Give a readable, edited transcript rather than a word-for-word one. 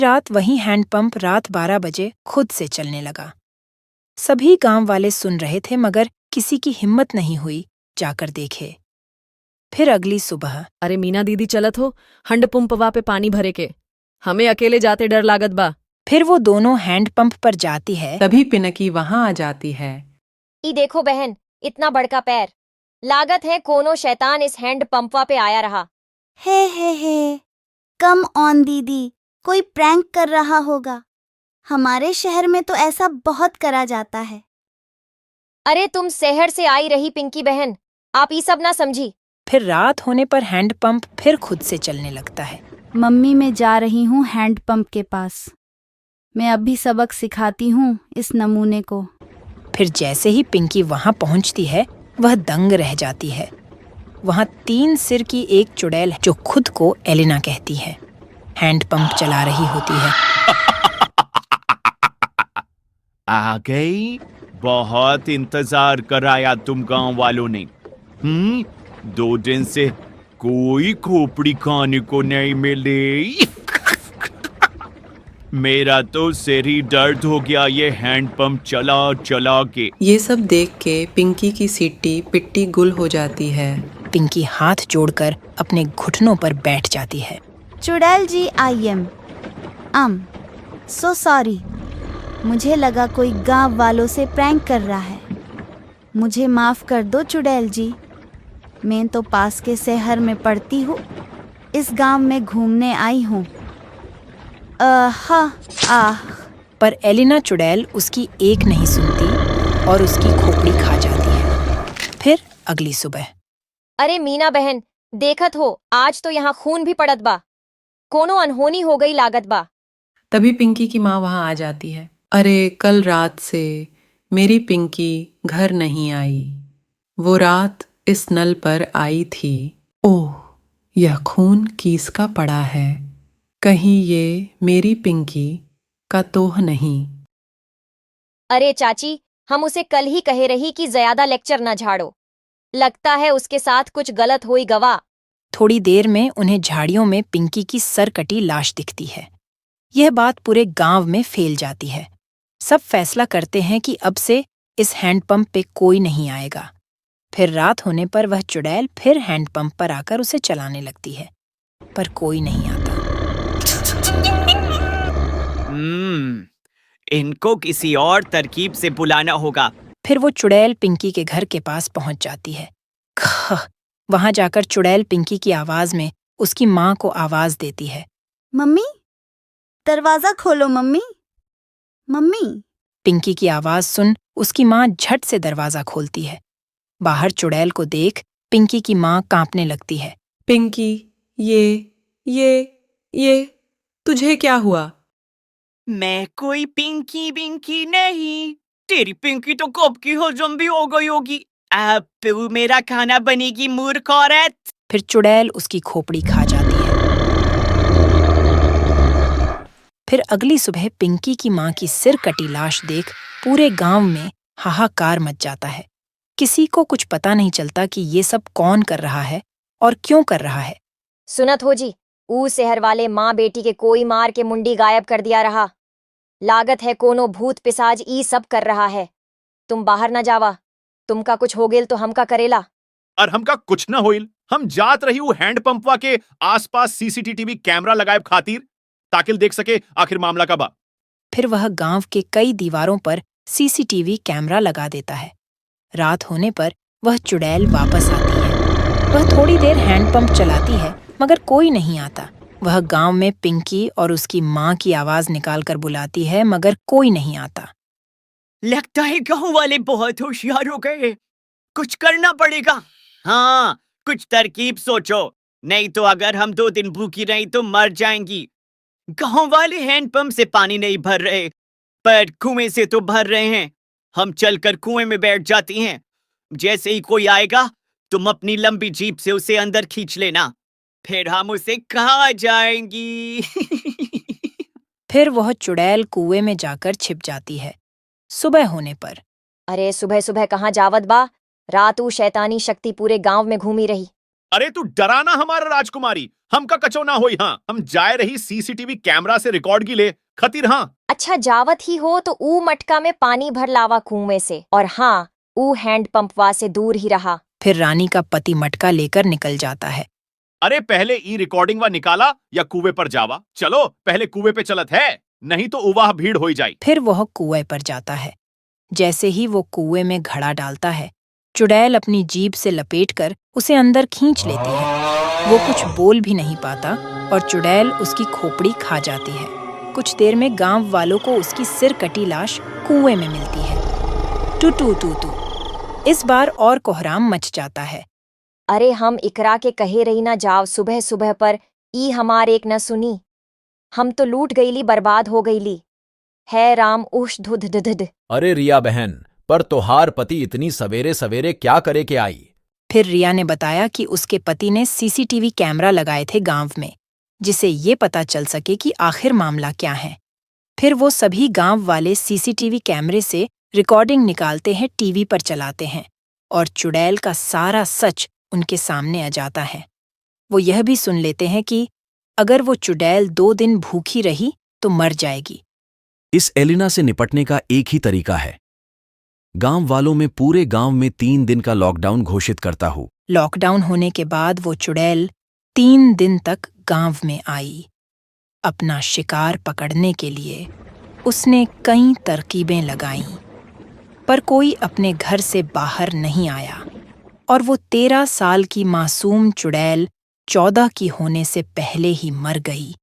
रात वही हैंडपंप रात 12 बजे खुद से चलने लगा। सभी गांव वाले सुन रहे थे मगर किसी की हिम्मत नहीं हुई जाकर देखे। फिर अगली सुबह अरे मीना दीदी चलत हो हंडपुंपवा पे पानी भरे के, हमें अकेले जाते डर लागत बा। फिर वो दोनों हैंडपंप पर जाती है। तभी पिनकी वहां आ जाती है। ई देखो बहन, इतना बड़का पैर, लागत है कोनो शैतान इस हैंड पंपवा पे आया रहा। हे कम ऑन दीदी, कोई प्रैंक कर रहा होगा। हमारे शहर में तो ऐसा बहुत करा जाता है। अरे तुम शहर से आई रही पिंकी बहन, आप ई सब ना समझी। फिर रात होने पर हैंडपंप फिर खुद से चलने लगता है। मम्मी मैं जा रही हूँ हैंडपंप के पास। मैं अभी सबक सिखाती हूँ इस नमूने को। फिर जैसे ही पिंकी वहां पहुंचती है वह दंग रह जाती है। वहां 3 सिर की एक चुड़ैल जो खुद को एलिना कहती है हैंडपंप चला रही होती है। आ गई, बहुत इंतजार कराया तुम गांव वालों ने। 2 दिन से कोई खोपड़ी खाने को नहीं मिली। मेरा तो सिर ही दर्द हो गया ये हैंडपंप चला चला के। ये सब देख के पिंकी की सीटी पिट्टी गुल हो जाती है। पिंकी हाथ जोड़कर अपने घुटनों पर बैठ जाती है। चुड़ैल जी आई एम सो सॉरी। मुझे लगा कोई गांव वालों से प्रैंक कर रहा है। मुझे माफ कर दो चुड़ैल जी। मैं तो पास के शहर में पढ़ती हूँ, इस गांव में घूमने आई हूँ। पर एलिना चुड़ैल उसकी एक नहीं सुनती और उसकी खोपड़ी खा जाती है। फिर अगली सुबह अरे मीना बहन, देखत हो आज तो यहाँ खून भी पड़त बा, कोनो अनहोनी हो गई लागत बा। तभी पिंकी की माँ वहां आ जाती है। अरे कल रात से मेरी पिंकी घर नहीं आई। वो रात इस नल पर आई थी। ओह, यह खून किसका पड़ा है? कहीं ये मेरी पिंकी का तोह नहीं। अरे चाची, हम उसे कल ही कहे रही कि ज्यादा लेक्चर न झाड़ो, लगता है उसके साथ कुछ गलत हुई गवा। थोड़ी देर में उन्हें झाड़ियों में पिंकी की सरकटी लाश दिखती है। यह बात पूरे गांव में फैल जाती है। सब फैसला करते हैं कि अब से इस हैंडपंप पे कोई नहीं आएगा। फिर रात होने पर वह चुड़ैल फिर हैंडपंप पर आकर उसे चलाने लगती है, पर कोई नहीं आता। इनको किसी और तरकीब से बुलाना होगा। फिर वो चुड़ैल पिंकी के घर के पास पहुंच जाती है। वहां जाकर चुड़ैल पिंकी की आवाज में उसकी माँ को आवाज देती है। मम्मी, दरवाजा खोलो मम्मी। मम्मी। पिंकी की आवाज सुन उसकी माँ झट से दरवाजा खोलती है। बाहर चुड़ैल को देख पिंकी की माँ कांपने लगती है। पिंकी, ये तुझे क्या हुआ? मैं कोई पिंकी बिंकी नहीं, तेरी पिंकी तो कब की हजम भी हो गई होगी। अब तू मेरा खाना बनेगी मूर्ख औरत। फिर चुड़ैल उसकी खोपड़ी खा जाती है। फिर अगली सुबह पिंकी की माँ की सिर कटी लाश देख पूरे गांव में हाहाकार मच जाता है। किसी को कुछ पता नहीं चलता कि ये सब कौन कर रहा है और क्यों कर रहा है। सुनत हो जी, ऊ शहर वाले माँ बेटी के कोई मार के मुंडी गायब कर दिया रहा। लागत है कोनो भूत पिसाज ई सब कर रहा है। तुम बाहर न जावा, तुमका कुछ हो गेल तो हमका करेला। और हमका कुछ न होइल, हम जात रही हूँ हैंडपंपवा के आसपास सीसीटीवी कैमरा लगाए खातिर, ताकि देख सके आखिर मामला का बा। फिर वह गांव के कई दीवारों पर सीसीटीवी कैमरा लगा देता है। रात होने पर वह चुड़ैल वापस आती है। वह थोड़ी देर हैंडपंप चलाती है मगर कोई नहीं आता। वह गांव में पिंकी और उसकी माँ की आवाज निकालकर बुलाती है मगर कोई नहीं आता। लगता है गांव वाले बहुत होशियार हो गए, कुछ करना पड़ेगा। हाँ, कुछ तरकीब सोचो, नहीं तो अगर हम 2 दिन भूखी रही तो मर जाएंगी। गांव वाले हैंडपंप से पानी नहीं भर रहे, पर कुएं से तो भर रहे हैं। हम चलकर कुएं में बैठ जाती हैं। जैसे ही कोई आएगा, तुम अपनी लंबी जीप से उसे अंदर खींच लेना, फिर हम उसे खा जाएंगी। फिर वह चुड़ैल कुएं में जाकर छिप जाती है। सुबह होने पर अरे सुबह सुबह कहाँ जावत बा, रात ऊ शैतानी शक्ति पूरे गांव में घूमी रही। अरे तू डराना हमारा राजकुमारी, हमका कचो ना होई। हाँ, हम जाए रही सीसीटीवी कैमरा से रिकॉर्ड की ले खतीर। हाँ अच्छा जावत ही हो तो ऊ मटका में पानी भर लावा कुएं से, और हाँ ऊ हैंडपंपवा से दूर ही रहा। फिर रानी का पति मटका लेकर निकल जाता है। अरे पहले ई रिकॉर्डिंग वा निकाला या कुएं पर जावा। चलो पहले कुएं पे चलत है, नहीं तो उवाह भीड़ होई जाई। फिर वह कुएं पर जाता है। जैसे ही वो कुएं में घड़ा डालता है, चुड़ैल अपनी जीभ से लपेटकर उसे अंदर खींच लेती है। वो कुछ बोल भी नहीं पाता और चुड़ैल उसकी खोपड़ी खा जाती है। कुछ देर में गांव वालों को उसकी सिर कटी लाश कुएं में मिलती है। टू टू टू टू। इस बार और कोहराम मच जाता है। अरे हम इकरा के कहे रही ना जाव सुबह सुबह पर, ई हमार एक न सुनी। हम तो लूट गईली, बर्बाद हो गईली। है राम उश धुध धुध। अरे रिया बहन, पर तोहार पति इतनी सवेरे सवेरे क्या करे के आई? फिर रिया ने बताया कि उसके पति ने सीसीटीवी कैमरा लगाए थे गांव में, जिसे ये पता चल सके कि आखिर मामला क्या है। फिर वो सभी गांव वाले सीसीटीवी कैमरे से रिकॉर्डिंग निकालते हैं, टीवी पर चलाते हैं, और चुड़ैल का सारा सच उनके सामने आ जाता है। वो यह भी सुन लेते हैं कि अगर वो चुड़ैल 2 दिन भूखी रही तो मर जाएगी। इस एलिना से निपटने का एक ही तरीका है। गांव वालों में पूरे गांव में 3 दिन का लॉकडाउन घोषित करता हूं। लॉकडाउन होने के बाद वो चुड़ैल 3 दिन तक गांव में आई। अपना शिकार पकड़ने के लिए उसने कई तरकीबें लगाईं, पर कोई अपने घर से बाहर नहीं आया और वो 13 साल की मासूम चुड़ैल 14 की होने से पहले ही मर गई।